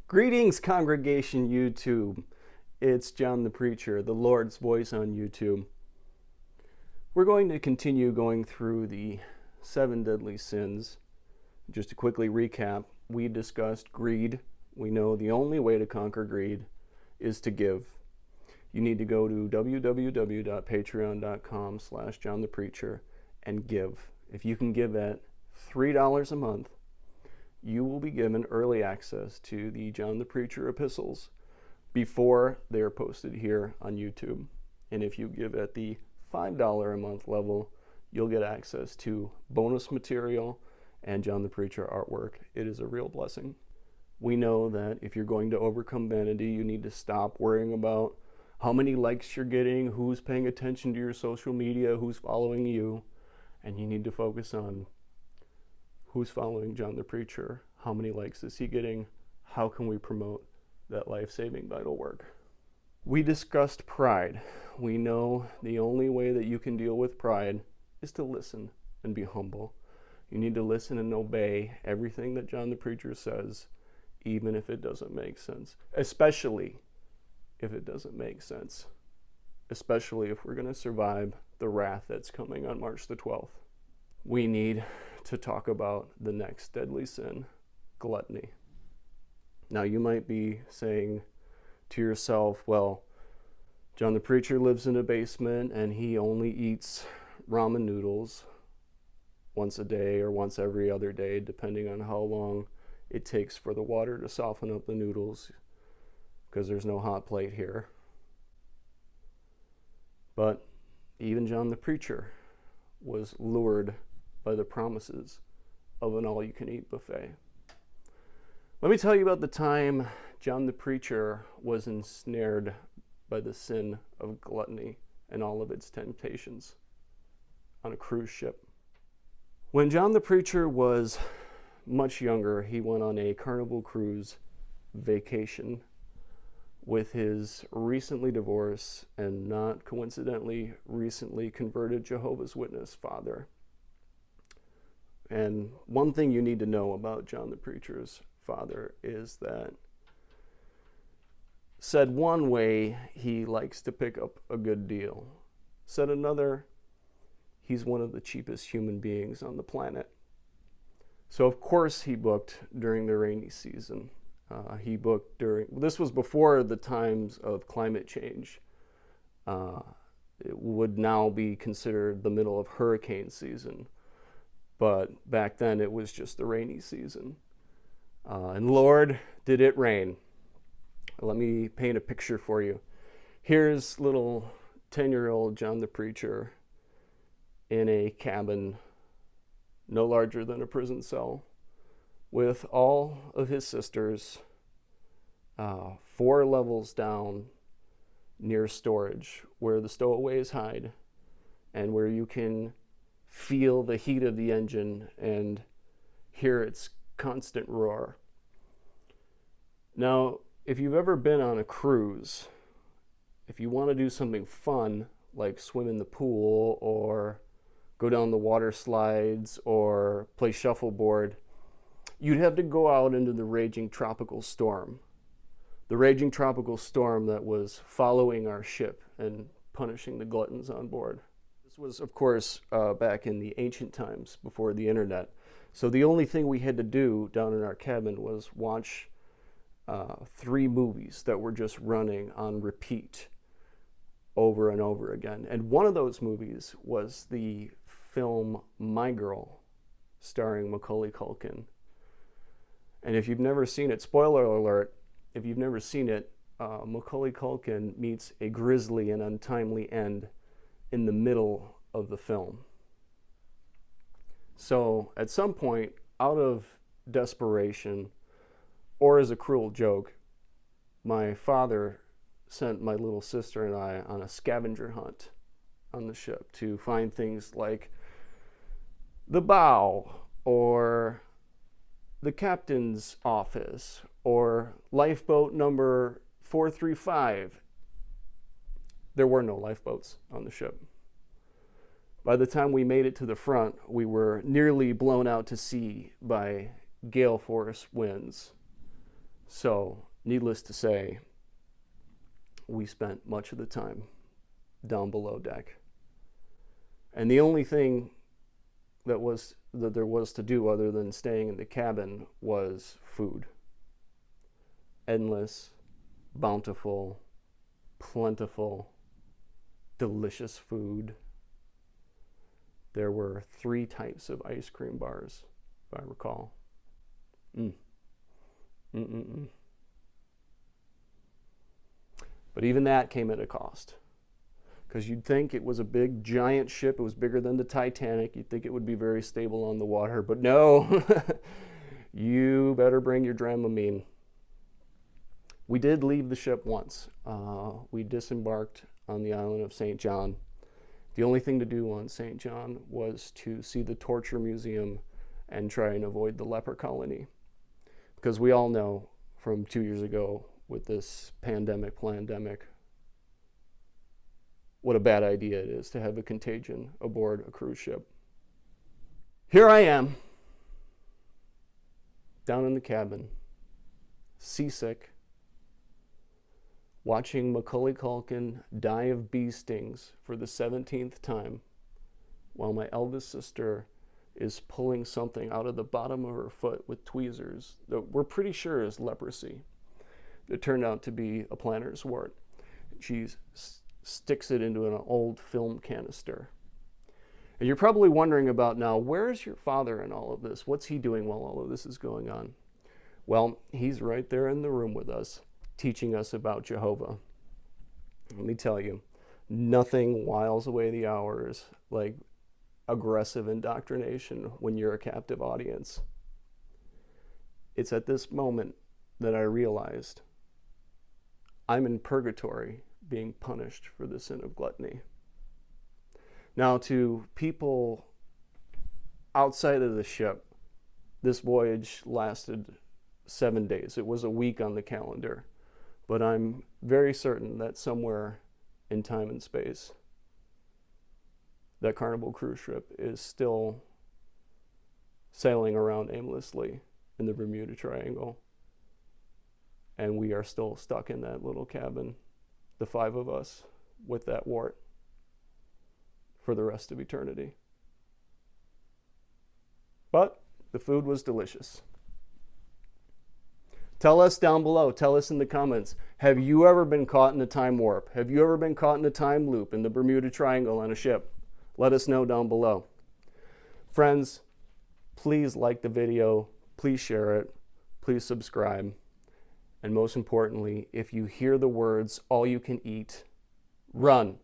Greetings, congregation YouTube. It's John the Preacher, the Lord's voice on YouTube. We're going to continue going through the 7 deadly sins. Just to quickly recap, we discussed greed. We know the only way to conquer greed is to give. You need to go to www.patreon.com/JohnThePreacher and give. If you can give at $3 a month, you will be given early access to the John the Preacher epistles before they are posted here on YouTube. And if you give at the $5 a month level, you'll get access to bonus material and John the Preacher artwork. It is a real blessing. We know that if you're going to overcome vanity, you need to stop worrying about how many likes you're getting, who's paying attention to your social media, who's following you, and you need to focus on who's following John the Preacher, how many likes is he getting, how can we promote that life-saving vital work. We discussed pride. We know the only way that you can deal with pride is to listen and be humble. You need to listen and obey everything that John the Preacher says, even if it doesn't make sense. Especially if it doesn't make sense. Especially if we're going to survive the wrath that's coming on March the 12th. We need to talk about the next deadly sin, gluttony. Now you might be saying to yourself, well, John the Preacher lives in a basement and he only eats ramen noodles once a day or once every other day, depending on how long it takes for the water to soften up the noodles, because there's no hot plate here. But even John the Preacher was lured by the promises of an all-you-can-eat buffet. Let me tell you about the time John the Preacher was ensnared by the sin of gluttony and all of its temptations on a cruise ship. When John the Preacher was much younger, he went on a Carnival cruise vacation with his recently divorced and not coincidentally recently converted Jehovah's Witness father. And one thing you need to know about John the Preacher's father is that, said one way, he likes to pick up a good deal. Said another, he's one of the cheapest human beings on the planet. So of course he booked during the rainy season. This was before the times of climate change. It would now be considered the middle of hurricane season. But back then it was just the rainy season. And Lord, did it rain. Let me paint a picture for you. Here's little 10-year-old John the Preacher in a cabin no larger than a prison cell with all of his sisters 4 levels down near storage, where the stowaways hide and where you can feel the heat of the engine and hear its constant roar. Now, if you've ever been on a cruise, if you want to do something fun like swim in the pool or go down the water slides or play shuffleboard, you'd have to go out into the raging tropical storm. The raging tropical storm that was following our ship and punishing the gluttons on board. This was, of course, back in the ancient times before the internet. So the only thing we had to do down in our cabin was watch 3 movies that were just running on repeat over and over again. And one of those movies was the film My Girl, starring Macaulay Culkin. And if you've never seen it, spoiler alert, if you've never seen it, Macaulay Culkin meets a grisly and untimely end in the middle of the film. So at some point, out of desperation, or as a cruel joke, my father sent my little sister and I on a scavenger hunt on the ship to find things like the bow, or the captain's office, or lifeboat number 435. There were no lifeboats on the ship. By the time we made it to the front, we were nearly blown out to sea by gale force winds. So, needless to say, we spent much of the time down below deck. And the only thing that there was to do other than staying in the cabin was food. Endless, bountiful, plentiful, delicious food. There were 3 types of ice cream bars, if I recall. But even that came at a cost. Because you'd think it was a big, giant ship. It was bigger than the Titanic. You'd think it would be very stable on the water. But no, you better bring your Dramamine. We did leave the ship once. We disembarked on the island of St. John. The only thing to do on St. John was to see the torture museum and try and avoid the leper colony. Because we all know from 2 years ago with this pandemic, what a bad idea it is to have a contagion aboard a cruise ship. Here I am, down in the cabin, seasick, watching Macaulay Culkin die of bee stings for the 17th time, while my eldest sister is pulling something out of the bottom of her foot with tweezers that we're pretty sure is leprosy. It turned out to be a planter's wart. She sticks it into an old film canister. And you're probably wondering about now, where's your father in all of this? What's he doing while all of this is going on? Well, he's right there in the room with us, teaching us about Jehovah. Let me tell you, nothing whiles away the hours like aggressive indoctrination when you're a captive audience. It's at this moment that I realized I'm in purgatory being punished for the sin of gluttony. Now, to people outside of the ship, this voyage lasted 7 days. It was a week on the calendar, but I'm very certain that somewhere in time and space, that Carnival cruise ship is still sailing around aimlessly in the Bermuda Triangle. And we are still stuck in that little cabin, the 5 of us, with that wart for the rest of eternity. But the food was delicious. Tell us down below, tell us in the comments, have you ever been caught in a time warp? Have you ever been caught in a time loop in the Bermuda Triangle on a ship? Let us know down below. Friends, please like the video, please share it, please subscribe. And most importantly, if you hear the words, all you can eat, run.